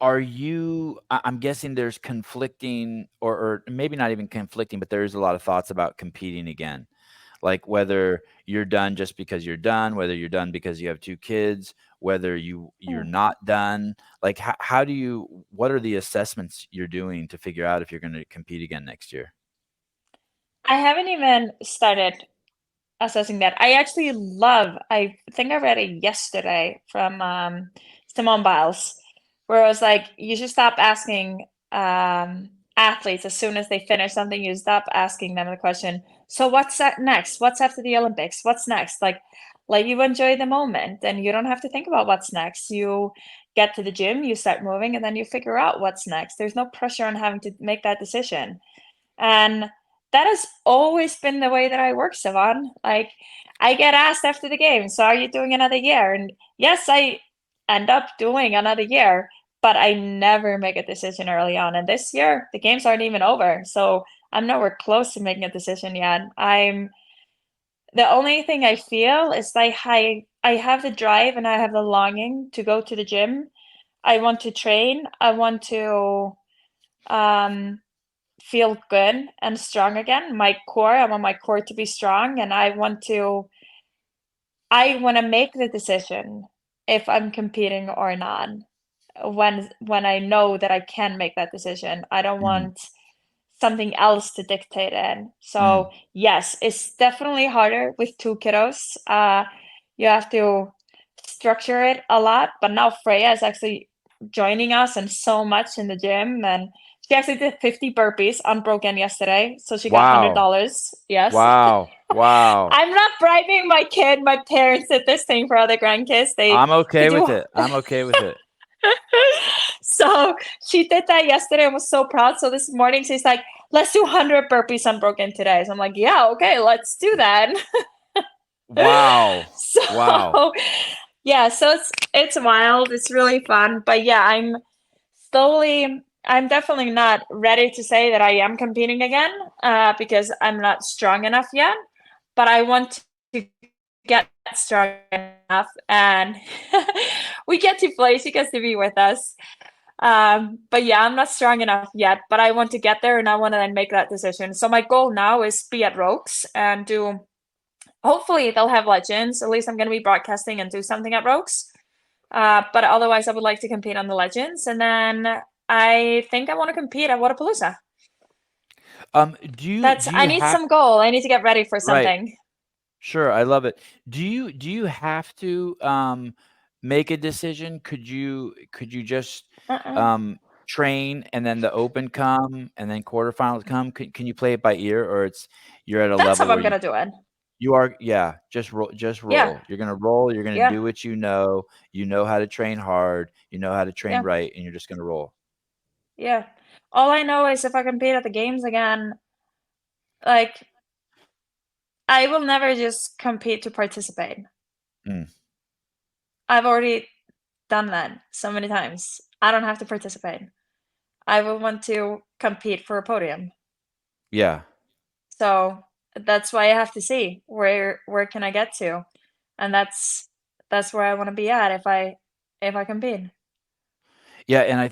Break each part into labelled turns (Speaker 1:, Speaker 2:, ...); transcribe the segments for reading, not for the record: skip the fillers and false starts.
Speaker 1: I'm guessing there's conflicting, or maybe not even conflicting, but there's a lot of thoughts about competing again. Like whether you're done just because you're done, whether you're done because you have two kids, whether you're
Speaker 2: Mm.
Speaker 1: not done. Like how do you, what are the assessments you're doing to figure out if you're going to compete again next year?
Speaker 2: I haven't even started assessing that. I think I read it yesterday from Simone Biles, where it was like, you should stop asking athletes as soon as they finish something, you stop asking them the question, so what's that next? What's after the Olympics? What's next? Like you enjoy the moment and you don't have to think about what's next. You get to the gym, you start moving, and then you figure out what's next. There's no pressure on having to make that decision. And that has always been the way that I work, Siobhan. Like, I get asked after the game, so are you doing another year? And yes, I end up doing another year, but I never make a decision early on. And this year, the games aren't even over, so I'm nowhere close to making a decision yet. The only thing I feel is like I have the drive and I have the longing to go to the gym. I want to train. I want to um feel good and strong again. I want my core to be strong, and I want to make the decision if I'm competing or not. When I know that I can make that decision, I don't
Speaker 1: Mm,
Speaker 2: want something else to dictate it.
Speaker 1: mm.
Speaker 2: So yes, it's definitely harder with two kiddos. You have to structure it a lot, but now Freya is actually joining us and so much in the gym, and she actually did 50 burpees unbroken yesterday, so she got
Speaker 1: Wow.
Speaker 2: $100. Yes.
Speaker 1: Wow. Wow.
Speaker 2: I'm not bribing my kid. My parents did this thing for other grandkids. They
Speaker 1: I'm
Speaker 2: they
Speaker 1: okay with
Speaker 2: do.
Speaker 1: it. I'm okay with it.
Speaker 2: So she did that yesterday and was so proud. So this morning she's like, let's do 100 burpees unbroken today. So I'm like, yeah, okay, let's do that.
Speaker 1: Wow. Wow.
Speaker 2: So yeah, so it's wild. It's really fun. But yeah, I'm definitely not ready to say that I am competing again, because I'm not strong enough yet. But I want to get strong enough, and we get to play. She gets to be with us. But yeah, I'm not strong enough yet, but I want to get there and I want to then make that decision. So my goal now is be at Rogues and do, hopefully they'll have Legends. At least I'm going to be broadcasting and do something at Rogues. But otherwise, I would like to compete on the Legends. And then I think I want to compete at Wodapalooza.
Speaker 1: Do
Speaker 2: I
Speaker 1: you
Speaker 2: need
Speaker 1: have,
Speaker 2: some goal. I need to get ready for
Speaker 1: right?
Speaker 2: something.
Speaker 1: Sure, I love it. Do you have to make a decision? Could you just
Speaker 2: Uh-uh.
Speaker 1: um train and then the open come and then quarterfinals come? Can you play it by ear, or it's you're at a
Speaker 2: That's
Speaker 1: level
Speaker 2: how
Speaker 1: where
Speaker 2: I'm going to do it.
Speaker 1: you are, yeah, just roll, just
Speaker 2: Yeah.
Speaker 1: roll. You're gonna roll, you're gonna
Speaker 2: Yeah.
Speaker 1: do what you know how to train hard, you know how to train
Speaker 2: Yeah.
Speaker 1: right, and you're just gonna roll.
Speaker 2: Yeah. All I know is if I compete at the games again, like, I will never just compete to participate.
Speaker 1: Mm,
Speaker 2: I've already done that so many times. I don't have to participate. I will want to compete for a podium.
Speaker 1: yeah.
Speaker 2: So that's why I have to see where can I get to, and that's where I want to be at if I compete.
Speaker 1: Yeah, and I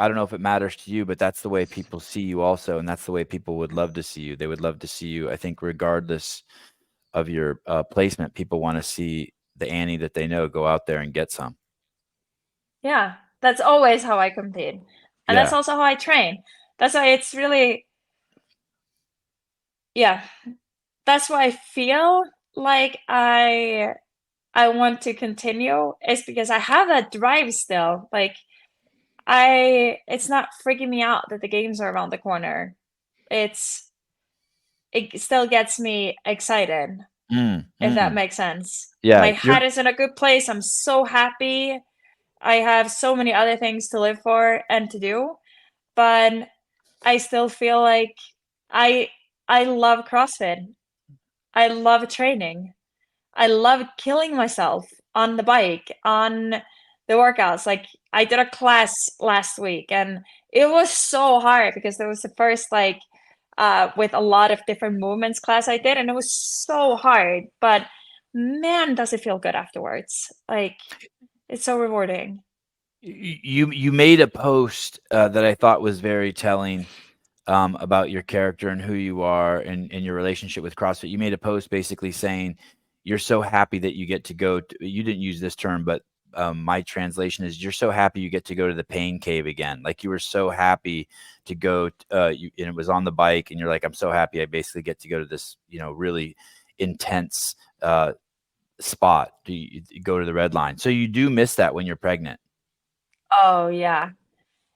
Speaker 1: don't know if it matters to you, but that's the way people see you also, and that's the way people would love to see you. They would love to see you, I think, regardless of your placement. People want to see the Annie that they know go out there and get some.
Speaker 2: Yeah, that's always how I compete, and that's
Speaker 1: Yeah.
Speaker 2: also how I train. That's why it's really, yeah. That's why I feel like I want to continue is because I have that drive still. Like, it's not freaking me out that the games are around the corner. It's it still gets me excited,
Speaker 1: Mm,
Speaker 2: if that
Speaker 1: mm.
Speaker 2: makes sense.
Speaker 1: Yeah,
Speaker 2: My head is in a good place. I'm so happy. I have so many other things to live for and to do, but I still feel like I I love CrossFit. I love training. I love killing myself on the bike, on the workouts. Like, I did a class last week and it was so hard because there was the first, like, with a lot of different movements class I did, and it was so hard, but man, does it feel good afterwards. Like, it's so rewarding.
Speaker 1: You made a post, that I thought was very telling, about your character and who you are and your relationship with CrossFit. You made a post basically saying you're so happy that you get to go to, you didn't use this term, but my translation is you're so happy you get to go to the pain cave again. Like you were so happy to go, and it was on the bike, and you're like, I'm so happy I basically get to go to this, really intense spot. You go to the red line. So you do miss that when you're pregnant.
Speaker 2: Oh, yeah.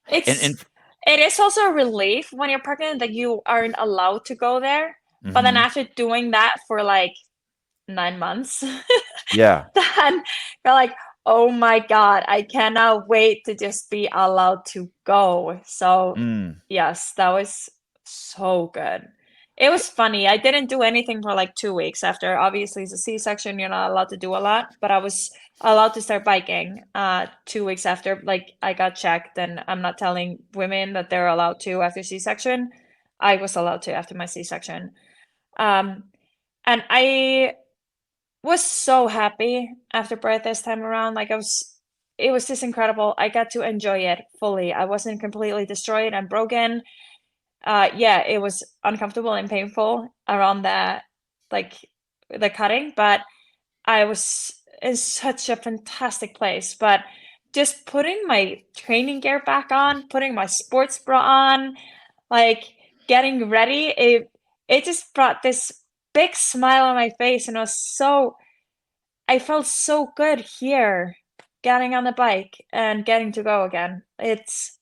Speaker 1: And
Speaker 2: It is also a relief when you're pregnant that you aren't allowed to go there, but then
Speaker 1: mhm.
Speaker 2: after doing that for, like, 9 months,
Speaker 1: Yeah.
Speaker 2: then you're like, "Oh my god, I cannot wait to just be allowed to go." So,
Speaker 1: Mm.
Speaker 2: yes, that was so good. It was funny, I didn't do anything for, like, 2 weeks after. Obviously, it's a C-section, you're not allowed to do a lot, but I was allowed to start biking, 2 weeks after, like, I got checked, and I'm not telling women that they're allowed to after C-section. I was allowed to after my C-section. Um, and I was so happy after birth this time around. Like it was just incredible. I got to enjoy it fully. I wasn't completely destroyed and broken. Yeah, it was uncomfortable and painful around like the cutting, but I was in such a fantastic place. But just putting my training gear back on, putting my sports bra on, like getting ready, it just brought this big smile on my face, and I felt so good here, getting on the bike and getting to go again. It's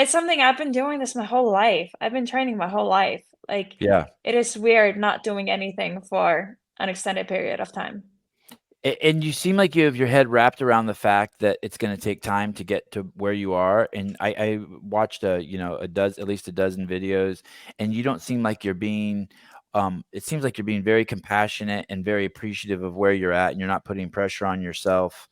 Speaker 2: something I've been doing this my whole life. I've been training my whole life. Like,
Speaker 1: Yeah.
Speaker 2: it is weird not doing anything for an extended period of time.
Speaker 1: And you seem like you have your head wrapped around the fact that it's gonna take time to get to where you are, and I watched at least a dozen videos, and you don't seem like you're being, it seems like you're being very compassionate and very appreciative of where you're at, and you're not putting pressure on yourself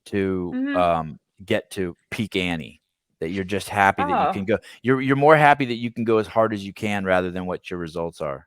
Speaker 1: to,
Speaker 2: Mhm.
Speaker 1: get to peak Annie, that you're just happy that you
Speaker 2: Oh.
Speaker 1: can go, you're more happy that you can go as hard as you can rather than what your results are.